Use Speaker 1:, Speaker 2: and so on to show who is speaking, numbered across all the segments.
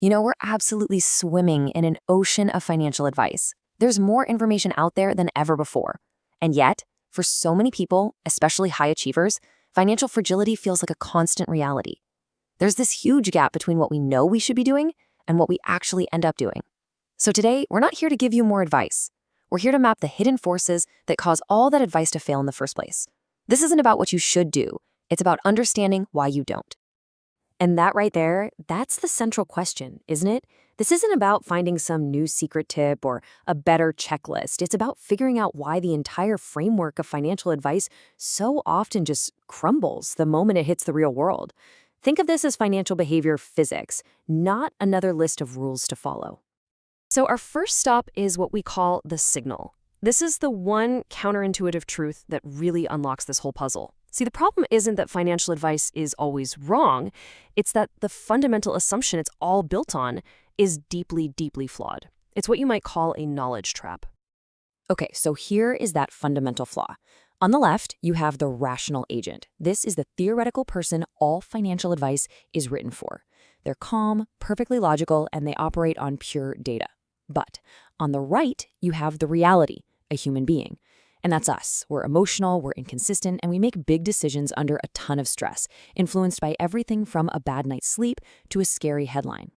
Speaker 1: We're absolutely swimming in an ocean of financial advice. There's more information out there than ever before. And yet, for so many people, especially high achievers, financial fragility feels like a constant reality. There's this huge gap between what we know we should be doing and what we actually end up doing. So today, we're not here to give you more advice. We're here to map the hidden forces that cause all that advice to fail in the first place. This isn't about what you should do. It's about understanding why you don't. And that right there, that's the central question, isn't it? This isn't about finding some new secret tip or a better checklist. It's about figuring out why the entire framework of financial advice so often just crumbles the moment it hits the real world. Think of this as financial behavior physics, not another list of rules to follow. So our first stop is what we call the signal. This is the one counterintuitive truth that really unlocks this whole puzzle. See, the problem isn't that financial advice is always wrong. It's that the fundamental assumption it's all built on is deeply, deeply flawed. It's what you might call a knowledge trap. Okay, so here is that fundamental flaw. On the left, you have the rational agent. This is the theoretical person all financial advice is written for. They're calm, perfectly logical, and they operate on pure data. But on the right, you have the reality, a human being. And that's us. We're emotional, we're inconsistent, and we make big decisions under a ton of stress, influenced by everything from a bad night's sleep to a scary headline.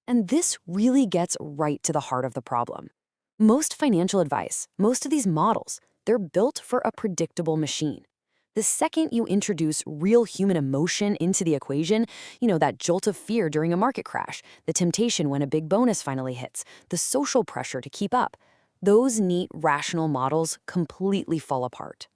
Speaker 1: And this really gets right to the heart of the problem. Most financial advice, most of these models, they're built for a predictable machine. The second you introduce real human emotion into the equation, that jolt of fear during a market crash, the temptation when a big bonus finally hits, the social pressure to keep up, those neat, rational models completely fall apart.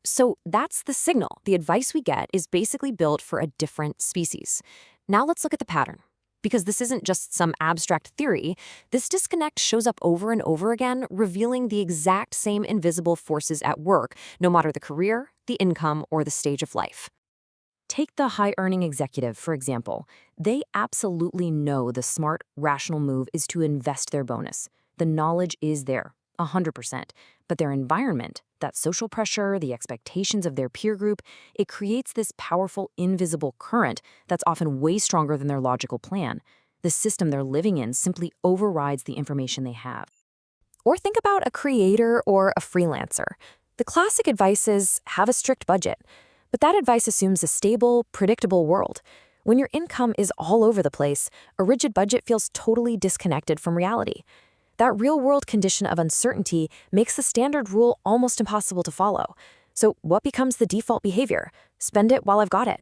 Speaker 1: So that's the signal. The advice we get is basically built for a different species. Now let's look at the pattern. Because this isn't just some abstract theory, this disconnect shows up over and over again, revealing the exact same invisible forces at work, no matter the career, the income, or the stage of life. Take the high-earning executive, for example. They absolutely know the smart, rational move is to invest their bonus. The knowledge is there, 100%. But their environment, that social pressure, the expectations of their peer group, it creates this powerful, invisible current that's often way stronger than their logical plan. The system they're living in simply overrides the information they have. Or think about a creator or a freelancer. The classic advice is have a strict budget. But that advice assumes a stable, predictable world. When your income is all over the place, a rigid budget feels totally disconnected from reality. That real-world condition of uncertainty makes the standard rule almost impossible to follow. So what becomes the default behavior? Spend it while I've got it.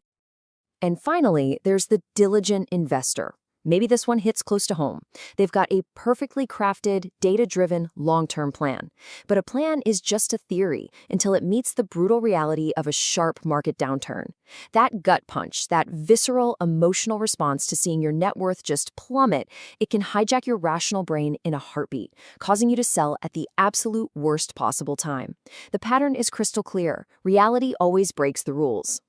Speaker 1: And finally, there's the diligent investor. Maybe this one hits close to home. They've got a perfectly crafted, data-driven, long-term plan. But a plan is just a theory until it meets the brutal reality of a sharp market downturn. That gut punch, that visceral, emotional response to seeing your net worth just plummet, it can hijack your rational brain in a heartbeat, causing you to sell at the absolute worst possible time. The pattern is crystal clear. Reality always breaks the rules.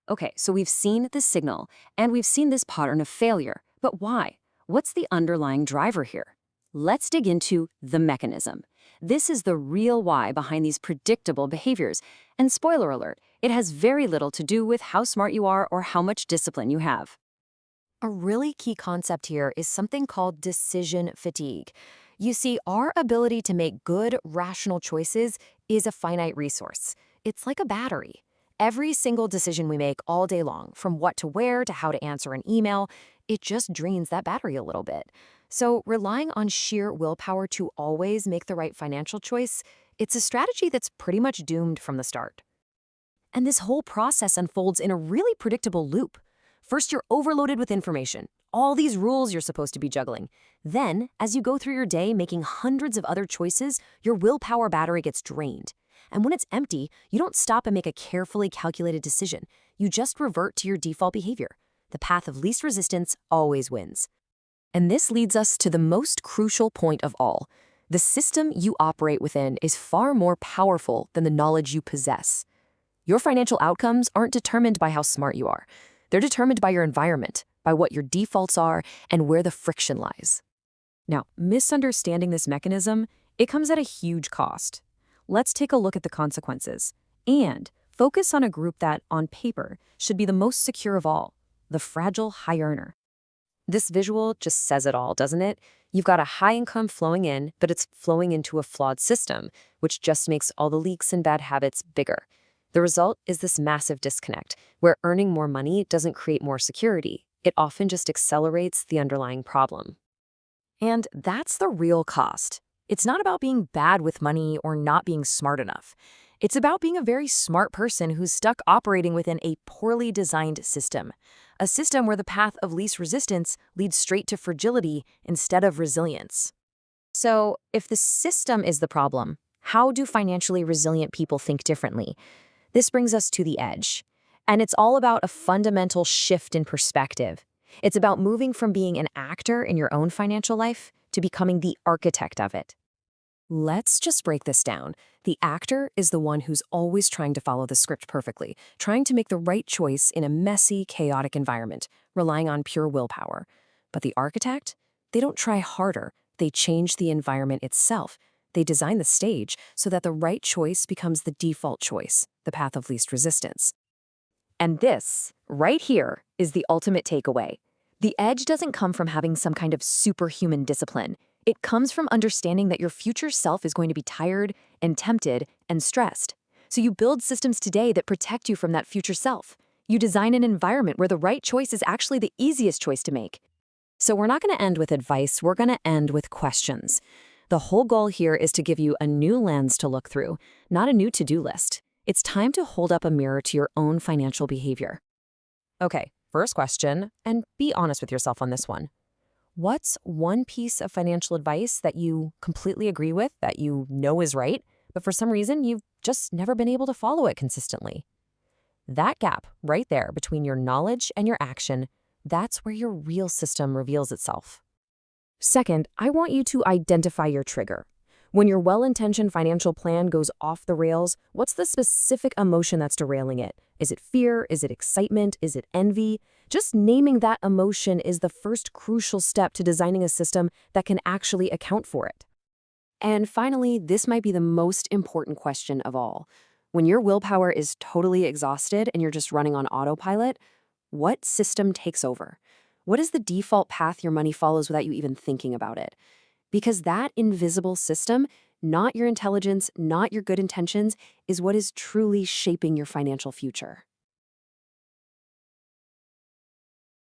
Speaker 1: Okay, so we've seen the signal, and we've seen this pattern of failure. But why? What's the underlying driver here? Let's dig into the mechanism. This is the real why behind these predictable behaviors. And spoiler alert, it has very little to do with how smart you are or how much discipline you have. A really key concept here is something called decision fatigue. You see, our ability to make good, rational choices is a finite resource. It's like a battery. Every single decision we make all day long, from what to wear to how to answer an email, it just drains that battery a little bit. So relying on sheer willpower to always make the right financial choice, it's a strategy that's pretty much doomed from the start. And this whole process unfolds in a really predictable loop. First, you're overloaded with information, all these rules you're supposed to be juggling. Then, as you go through your day making hundreds of other choices, your willpower battery gets drained. And when it's empty, you don't stop and make a carefully calculated decision. You just revert to your default behavior. The path of least resistance always wins. And this leads us to the most crucial point of all. The system you operate within is far more powerful than the knowledge you possess. Your financial outcomes aren't determined by how smart you are. They're determined by your environment, by what your defaults are, and where the friction lies. Now, misunderstanding this mechanism, it comes at a huge cost. Let's take a look at the consequences and focus on a group that, on paper, should be the most secure of all, the fragile high earner. This visual just says it all, doesn't it? You've got a high income flowing in, but it's flowing into a flawed system, which just makes all the leaks and bad habits bigger. The result is this massive disconnect, where earning more money doesn't create more security. It often just accelerates the underlying problem.
Speaker 2: And that's the real cost. It's not about being bad with money or not being smart enough. It's about being a very smart person who's stuck operating within a poorly designed system. A system where the path of least resistance leads straight to fragility instead of resilience.
Speaker 1: So, if the system is the problem, how do financially resilient people think differently? This brings us to the edge. And it's all about a fundamental shift in perspective. It's about moving from being an actor in your own financial life to becoming the architect of it. Let's just break this down. The actor is the one who's always trying to follow the script perfectly, trying to make the right choice in a messy, chaotic environment, relying on pure willpower. But the architect? They don't try harder. They change the environment itself. They design the stage so that the right choice becomes the default choice, the path of least resistance. And this, right here, is the ultimate takeaway. The edge doesn't come from having some kind of superhuman discipline. It comes from understanding that your future self is going to be tired and tempted and stressed. So you build systems today that protect you from that future self. You design an environment where the right choice is actually the easiest choice to make. So we're not going to end with advice, we're going to end with questions. The whole goal here is to give you a new lens to look through, not a new to-do list. It's time to hold up a mirror to your own financial behavior. Okay, first question, and be honest with yourself on this one. What's one piece of financial advice that you completely agree with, that you know is right, but for some reason you've just never been able to follow it consistently? That gap right there between your knowledge and your action, that's where your real system reveals itself. Second, I want you to identify your trigger. When your well-intentioned financial plan goes off the rails, what's the specific emotion that's derailing it? Is it fear? Is it excitement? Is it envy? Just naming that emotion is the first crucial step to designing a system that can actually account for it. And finally, this might be the most important question of all. When your willpower is totally exhausted and you're just running on autopilot, what system takes over? What is the default path your money follows without you even thinking about it? Because that invisible system, not your intelligence, not your good intentions, is what is truly shaping your financial future.